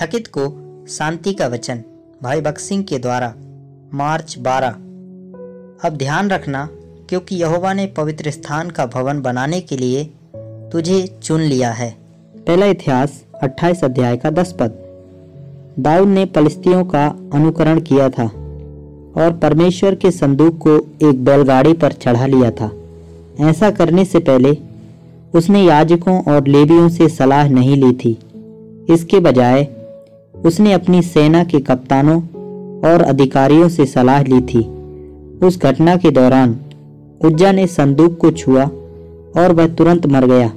थकित को शांति का वचन भाई भगत सिंह के द्वारा मार्च 12। अब ध्यान रखना, क्योंकि यहोवा ने पवित्र स्थान का भवन बनाने के लिए तुझे चुन लिया है। पहला इतिहास 28 अध्याय का 10 पद। दाऊद ने पलिश्तियों का अनुकरण किया था और परमेश्वर के संदूक को एक बैलगाड़ी पर चढ़ा लिया था। ऐसा करने से पहले उसने याजकों और लेवियों से सलाह नहीं ली थी। इसके बजाय उसने अपनी सेना के कप्तानों और अधिकारियों से सलाह ली थी। उस घटना के दौरान उज्जा ने संदूक को छुआ और वह तुरंत मर गया।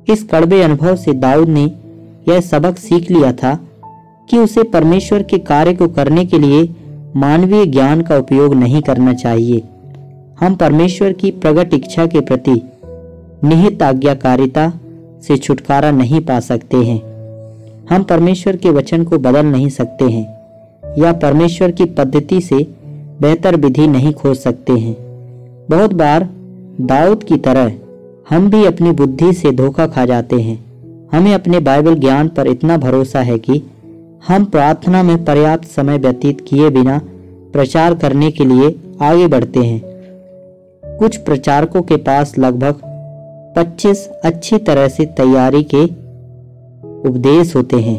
इस कड़वे अनुभव से दाऊद ने यह सबक सीख लिया था कि उसे परमेश्वर के कार्य को करने के लिए मानवीय ज्ञान का उपयोग नहीं करना चाहिए। हम परमेश्वर की प्रकट इच्छा के प्रति निहित आज्ञाकारिता से छुटकारा नहीं पा सकते हैं। हम परमेश्वर के वचन को बदल नहीं सकते हैं या परमेश्वर की पद्धति से बेहतर विधि नहीं खोज सकते हैं। बहुत बार दाऊद की तरह हम भी अपनी बुद्धि से धोखा खा जाते हैं। हमें अपने बाइबल ज्ञान पर इतना भरोसा है कि हम प्रार्थना में पर्याप्त समय व्यतीत किए बिना प्रचार करने के लिए आगे बढ़ते हैं। कुछ प्रचारकों के पास लगभग 25 अच्छी तरह से तैयारी के उपदेश होते हैं।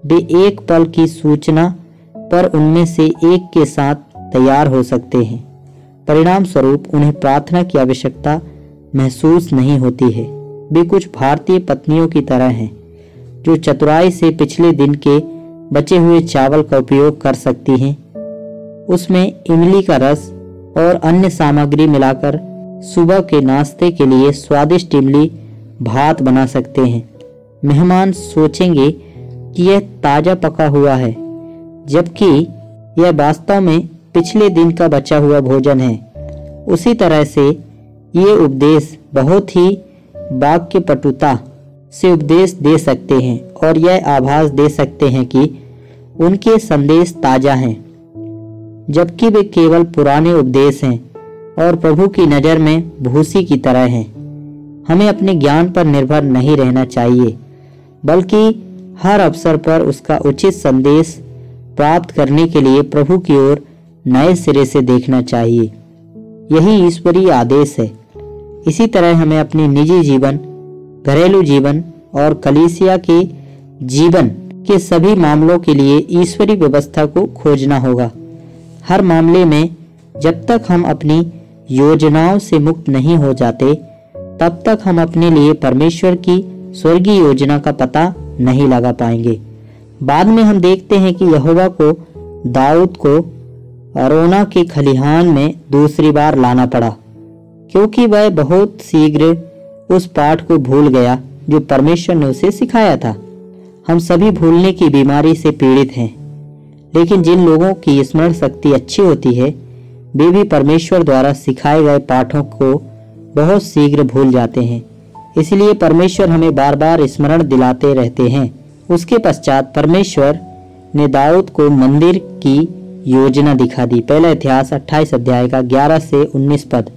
वे एक पल की सूचना पर उनमें से एक के साथ तैयार हो सकते हैं। परिणाम स्वरूप उन्हें प्रार्थना की आवश्यकता महसूस नहीं होती है। वे कुछ भारतीय पत्नियों की तरह हैं जो चतुराई से पिछले दिन के बचे हुए चावल का उपयोग कर सकती हैं। उसमें इमली का रस और अन्य सामग्री मिलाकर सुबह के नाश्ते के लिए स्वादिष्ट इमली भात बना सकते हैं। मेहमान सोचेंगे कि यह ताज़ा पका हुआ है, जबकि यह वास्तव में पिछले दिन का बचा हुआ भोजन है। उसी तरह से ये उपदेश बहुत ही वाक्यपटुता से उपदेश दे सकते हैं और यह आभास दे सकते हैं कि उनके संदेश ताज़ा हैं, जबकि वे केवल पुराने उपदेश हैं और प्रभु की नज़र में भूसी की तरह हैं। हमें अपने ज्ञान पर निर्भर नहीं रहना चाहिए, बल्कि हर अवसर पर उसका उचित संदेश प्राप्त करने के लिए प्रभु की ओर नए सिरे से देखना चाहिए। यही ईश्वरीय आदेश है। इसी तरह हमें अपने निजी जीवन, घरेलू जीवन और कलीसिया के जीवन के सभी मामलों के लिए ईश्वरीय व्यवस्था को खोजना होगा। हर मामले में जब तक हम अपनी योजनाओं से मुक्त नहीं हो जाते, तब तक हम अपने लिए परमेश्वर की स्वर्गीय योजना का पता नहीं लगा पाएंगे। बाद में हम देखते हैं कि यहोवा को दाऊद को अरोना के खलिहान में दूसरी बार लाना पड़ा, क्योंकि वह बहुत शीघ्र उस पाठ को भूल गया जो परमेश्वर ने उसे सिखाया था। हम सभी भूलने की बीमारी से पीड़ित हैं, लेकिन जिन लोगों की स्मरण शक्ति अच्छी होती है, वे भी परमेश्वर द्वारा सिखाए गए पाठों को बहुत शीघ्र भूल जाते हैं। इसलिए परमेश्वर हमें बार बार स्मरण दिलाते रहते हैं। उसके पश्चात परमेश्वर ने दाऊद को मंदिर की योजना दिखा दी। पहला इतिहास 28 अध्याय का 11 से 19 पद।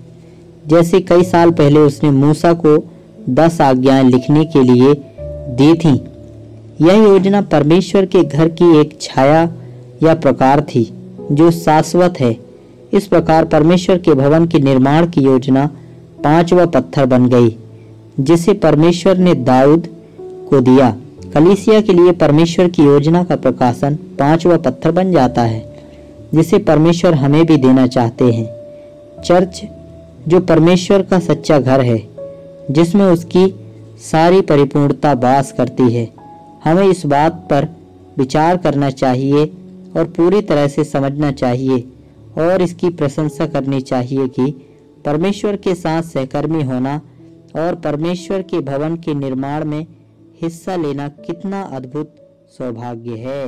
जैसे कई साल पहले उसने मूसा को 10 आज्ञाएं लिखने के लिए दी थीं। यह योजना परमेश्वर के घर की एक छाया या प्रकार थी जो शाश्वत है। इस प्रकार परमेश्वर के भवन के निर्माण की योजना 5वां पत्थर बन गई, जिसे परमेश्वर ने दाऊद को दिया। कलीसिया के लिए परमेश्वर की योजना का प्रकाशन 5वां पत्थर बन जाता है, जिसे परमेश्वर हमें भी देना चाहते हैं। चर्च जो परमेश्वर का सच्चा घर है, जिसमें उसकी सारी परिपूर्णता वास करती है। हमें इस बात पर विचार करना चाहिए और पूरी तरह से समझना चाहिए और इसकी प्रशंसा करनी चाहिए कि परमेश्वर के साथ सहकर्मी होना और परमेश्वर के भवन के निर्माण में हिस्सा लेना कितना अद्भुत सौभाग्य है।